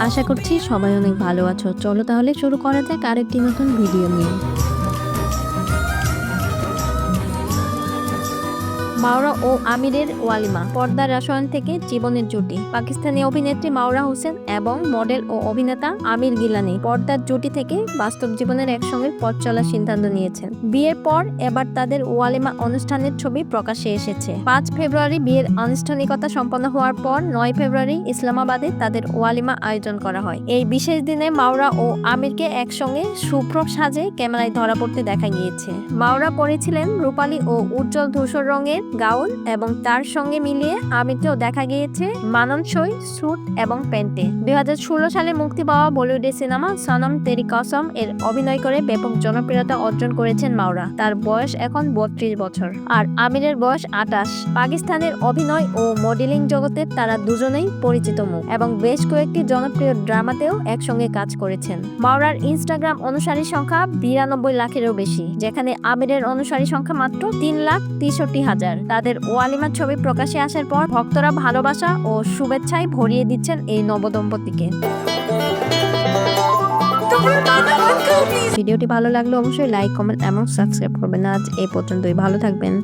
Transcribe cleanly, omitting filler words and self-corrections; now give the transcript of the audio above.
আশা করছি সবাই অনেক ভালো আছো। চলো তাহলে শুরু করা যাক আরেকটি নতুন ভিডিও নিয়ে। মাওরা ও আমিরের ওয়ালিমা, পর্দার রসায়ন থেকে জীবনের জুটি। পাকিস্তানি অভিনেত্রী মাওরা হোসেন এবং মডেল ও অভিনেতা আমির গিলানি পর্দার জুটি থেকে বাস্তব জীবনের একসঙ্গে পথ চলার সিদ্ধান্ত নিয়েছেন। বিয়ের পর এবার তাদের ওয়ালিমা অনুষ্ঠানের ছবি প্রকাশ্যে এসেছে। 5 ফেব্রুয়ারি বিয়ের আনুষ্ঠানিকতা সম্পন্ন হওয়ার পর 9 ফেব্রুয়ারি ইসলামাবাদে তাদের ওয়ালিমা আয়োজন করা হয়। এই বিশেষ দিনে মাওরা ও আমিরকে একসঙ্গে শুভ্র সাজে ক্যামেরায় ধরা পড়তে দেখা গিয়েছে। মাওরা পরেছিলেন রূপালী ও উজ্জ্বল ধূসর রঙের গাউন এবং তার সঙ্গে মিলিয়ে আমিরকেও দেখা গিয়েছে মানানসই স্যুট এবং প্যান্টে। 2016 সালে মুক্তি পাওয়া বলিউডের সিনেমা সনম তেরি কসম এর অভিনয় করে ব্যাপক জনপ্রিয়তা অর্জন করেছেন মাওরা। তার বয়স এখন 32 বছর আর আমিরের বয়স 28। পাকিস্তানের অভিনয় ও মডেলিং জগতে তারা দুজনেই পরিচিত মুখ এবং বেশ কয়েকটি জনপ্রিয় ড্রামাতেও একসঙ্গে কাজ করেছেন। মাওরার ইনস্টাগ্রাম অনুসারী সংখ্যা 92 লাখেরও বেশি, যেখানে আমিরের অনুসারী সংখ্যা মাত্র 3,63,000। তাদের ওয়ালিমার ছবি প্রকাশে আসার পর ভক্তরা ভালোবাসা ও শুভেচ্ছায় ভরিয়ে দিচ্ছেন এই নবদম্পতিকে। ভিডিওটি ভালো লাগলে অবশ্যই লাইক, কমেন্ট এবং সাবস্ক্রাইব করবেন। আজ এই পর্যন্তই, ভালো থাকবেন।